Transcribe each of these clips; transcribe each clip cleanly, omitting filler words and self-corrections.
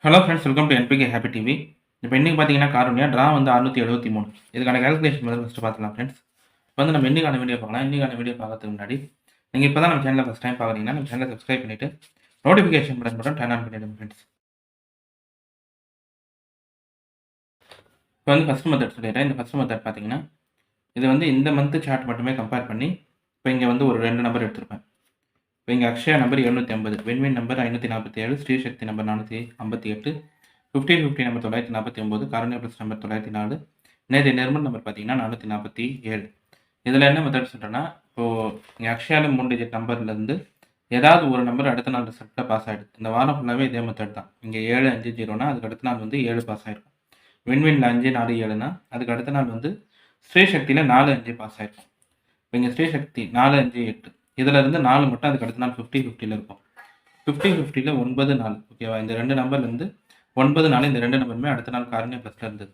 Hello friends, welcome to NPK happy TV. இப்போ இன்றைக்கி பார்த்தீங்கன்னா காரணியா ட்ரா வந்து 673. இதுக்கான கேல்குலேஷன் முதல்ல ஃபஸ்ட்டு பார்த்துக்கலாம் ஃப்ரெண்ட்ஸ். இப்போ வந்து நம்ம இன்றைக்கான வீடியோ பார்க்கலாம். இன்றைக்கான வீடியோ பார்க்கறதுக்கு முன்னாடி நீங்கள் இப்போ தான் நம்ம சேனலில் ஃபஸ்ட் டைம் பார்க்குறீங்கன்னா நம்ம சேனலை சப்ஸ்கிரைப் பண்ணிவிட்டு நோட்டிஃபிகேஷன் பட்டன் மட்டும் டர்ன் ஆன் பண்ணிவிடுங்க ஃப்ரெண்ட்ஸ். இப்போ வந்து ஃபஸ்ட் மெத்தட் சொல்லிடுறேன். இந்த ஃபஸ்ட் மெத்தட் பார்த்தீங்கன்னா இது வந்து இந்த மந்த்து சார்ட் மட்டுமே கம்பேர் பண்ணி இப்போ இங்கே வந்து ஒரு 2 நம்பர் எடுத்திருப்பேன். இப்போ இங்கே Akshaya number 750, win win number 547, Sreesakthi number 458, 50 number 949, Karunya plus number 904, நேற்று நிர்மல் நம்பர் பார்த்தீங்கன்னா 447. இதில் என்ன மெத்தட் சொல்கிறேன்னா, இப்போது இங்கே அக்ஷயாவில் 3 டிஜிட் நம்பர்லேருந்து ஏதாவது ஒரு நம்பர் அடுத்த நாள் ரிசல்ட்டில் பாஸ் ஆகிடுது. இந்த வாரம் ஃபுல்லாகவே இதே மெத்தட் தான். இங்கே 750னா அதுக்கு அடுத்த நாள் வந்து 7 பாஸ் ஆகிருக்கும். வின்வினில் 547னா அதுக்கு அடுத்த நாள் வந்து ஸ்ரீசக்தியில் 4-5 பாஸ் ஆகிருக்கும். இப்போ இங்கே ஸ்ரீசக்தி 4-5-8, இதில் இருந்து 4 மட்டும் அதுக்கு அடுத்த நாள் 50-50ல் இருக்கும். 50-50ல் 9-4, ஓகேவா? இந்த 2 நம்பர்லேருந்து 9-4 இந்த 2 நம்பருமே அடுத்த நாள் காரணியா ப்ளஸில் இருந்தது.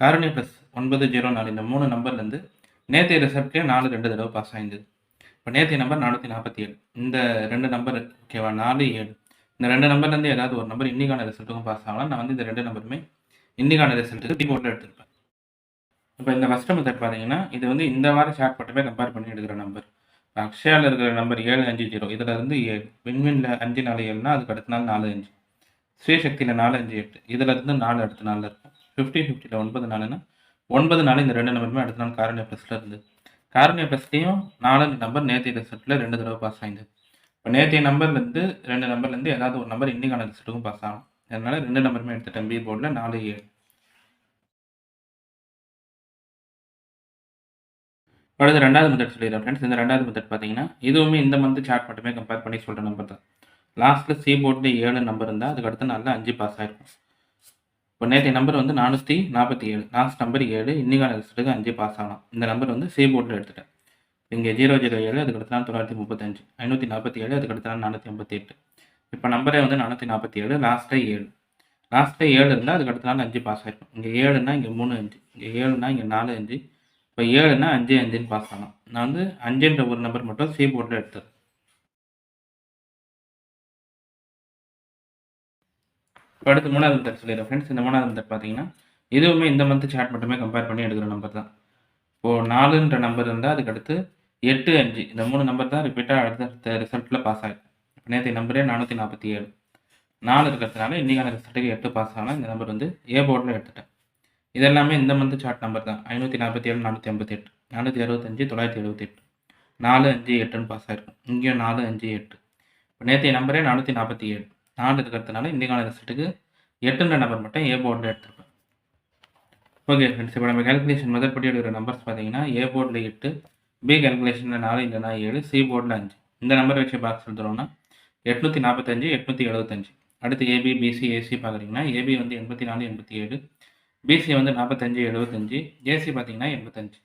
காரணியா ப்ளஸ் 904 இந்த 3 நம்பர்லேருந்து நேற்றைய ரிசல்ட்லேயே 4 2 தடவை பாஸ் ஆகிருந்தது. இப்போ நேற்றைய நம்பர் 447, இந்த 2 நம்பர் ஓகேவா 4-7, இந்த 2 நம்பர்லேருந்து ஏதாவது ஒரு நம்பர் இன்றைக்கான ரிசல்ட்டுக்கும் பாஸ் ஆகலாம். நான் வந்து இந்த 2 நம்பருமே இன்றைக்கான ரிசல்ட்டுக்கு கீபோர்டில் எடுத்திருப்பேன். இப்போ இந்த ஃபஸ்ட்டு மெத்தட் பார்த்தீங்கன்னா இது வந்து இந்த வாரம் சார்ட் மட்டுமே கம்பேர் பண்ணி எடுக்கிற நம்பர். அக்ஷயாவில் இருக்கிற நம்பர் 750, இதில் இருந்து 7, வின்வினில் 547னா அதுக்கு அடுத்த நாள் 4-5, ஸ்ரீசக்தியில் 4-5-8, இதில் இருந்து 4 அடுத்த நாளில் இருக்கும். 50-50ல் 9-4னா 9-4 இந்த 2 நம்பருமே அடுத்த நாள் காரணியா ப்ளஸில் இருந்து. காரணியா ப்ளஸ்லேயும் 4 நம்பர் நேற்றைய ரிசல்ட்டில் 2 தடவை பாஸ் ஆகிருந்தது. இப்போ நேற்றைய நம்பர்லேருந்து 2 நம்பர்லேருந்து ஏதாவது ஒரு நம்பர் இன்றைக்கான ரிசல்ட்டுக்கும் பாஸ் ஆகும். அதனால் 2 நம்பருமே எடுத்துட்டேன். பி போர்டில் 4-7. அடுத்து ரெண்டாவது மெத்தட் சொல்லிடுறேன் ஃப்ரெண்ட்ஸ். இந்த ரெண்டாவது மெத்தட் பார்த்தீங்கன்னா இதுவுமே இந்த மந்த் சார்ட் மட்டுமே கம்பேர் பண்ணி சொல்கிற நம்பர் தான். லாஸ்ட்டில் சி போர்டில் 7 நம்பர் இருந்தால் அதுக்கு அடுத்த நாளில் 5 பாஸ் ஆகிருக்கும். இப்போ நேற்றைய நம்பர் வந்து 447, லாஸ்ட் நம்பர் 7, இன்றைக்கான ரிசல்ட்டுக்கு 5 பாஸ் ஆகலாம். இந்த நம்பர் வந்து சி போர்டில் எடுத்துட்டேன். இங்கே 007, அதுக்கு அடுத்த நாள் 935, 547, அதுக்கு அடுத்த நாள் 488. இப்போ நம்பரே வந்து 447, லாஸ்ட்டில் 7, லாஸ்ட்டில் 7 இருந்தால் அதுக்கு அடுத்த நாள் 5 பாஸ் ஆகிருக்கும். இங்கே 7னா இங்கே 3-5, இங்கே 7னா இங்கே 4-5, இப்போ 7னா 5-5ன்னு பாஸ் ஆகலாம். நான் வந்து 5ன்ற ஒரு நம்பர் மட்டும் சி போர்டில் எடுத்தேன். இப்போ அடுத்து மூணாவது மெத்தட் சொல்லிடுறேன் ஃப்ரெண்ட்ஸ். இந்த மூணாவது மெத்தட் பார்த்தீங்கன்னா இதுவுமே இந்த மந்த் சார்ட் மட்டுமே கம்பேர் பண்ணி எடுக்கிற நம்பர் தான். இப்போது 4ன்ற நம்பர் இருந்தால் அதுக்கு அடுத்து 8-5 இந்த 3 நம்பர் தான் ரிப்பீட்டாக அடுத்த ரிசல்ட்டில் பாஸ் ஆகிருக்கும். இப்போ நேற்று நம்பரே 447, 4 இருக்கிறதுனால இன்றைக்கான ரிசல்ட்டுக்கு 8 பாஸ் ஆகலாம். இந்த நம்பர் வந்து ஏ போர்டில் எடுத்துட்டேன். இதெல்லாமே இந்த மந்த் சார்ட் நம்பர் தான். 547, 458, 465, 978, 4-5-8ன்னு பாஸ் ஆகிருக்கும். இங்கேயும் 4-5-8. இப்போ நேற்றைய நம்பரே 447, 4 இருக்கிறதுனால இன்றைக்கான ரிசல்ட்டுக்கு 8ன்ற நம்பர் மட்டும் ஏ போர்டில் எடுத்திருப்பேன். ஓகே ஃப்ரெண்ட்ஸ், இப்போ நம்ம கேல்குலேஷன் மெத்தட் படி எடுக்கிற நம்பர்ஸ் பார்த்தீங்கன்னா ஏ போர்டில் 8, பி கேல்குலேஷனில் 4 இல்லைனா 7, சி போர்டில் 5. இந்த நம்பர் வச்சு பாக்ஸ் எழுதுறோம்னா 845, 875. அடுத்து ஏபி, பிசி, ஏசி பார்க்குறீங்கன்னா ஏபி வந்து 84, 87, பிசி வந்து 45, 75, ஏசி பார்த்தீங்கன்னா 85.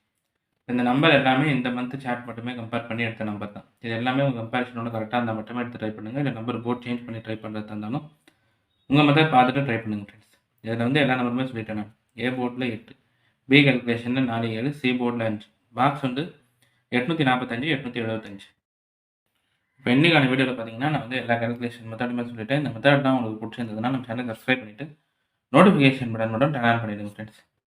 இந்த நம்பர் எல்லாமே இந்த மந்த் சார்ட் மட்டுமே கம்பேர் பண்ணி எடுத்த நம்பர் தான். இது எல்லாமே உங்கள் கம்பேரிசனோட கரெக்டாக இருந்தால் மட்டுமே எடுத்து ட்ரை பண்ணுங்கள். இல்லை நம்பர் போர்ட் சேஞ்ச் பண்ணி ட்ரை பண்ணுறதா இருந்தாலும் உங்கள் மெத்தட் பார்த்துட்டு ட்ரை பண்ணுங்கள் ஃப்ரெண்ட்ஸ். இதில் வந்து எல்லா நம்பருமே சொல்லிட்டேன் நான். ஏ போர்டில் 8, பி கேல்குலேஷனில் 4-7, சி போர்டில் 5, பாக்ஸ் வந்து 845, 875. இப்போ இன்றைக்கான வீடியோவில் பார்த்தீங்கன்னா நான் வந்து எல்லா கேல்குலேஷன் மெத்தடுமே சொல்லிட்டேன். இந்த மெத்தட் தான் உங்களுக்கு பிடிச்சிருந்ததுன்னா நம்ம சேனல் சப்ஸ்கிரைப் பண்ணிவிட்டு நோட்டிஃபிகேஷன் பட்டன் மட்டும் டர்ன் ஆன் பண்ணிவிடுங்க ஃப்ரெண்ட்ஸ்.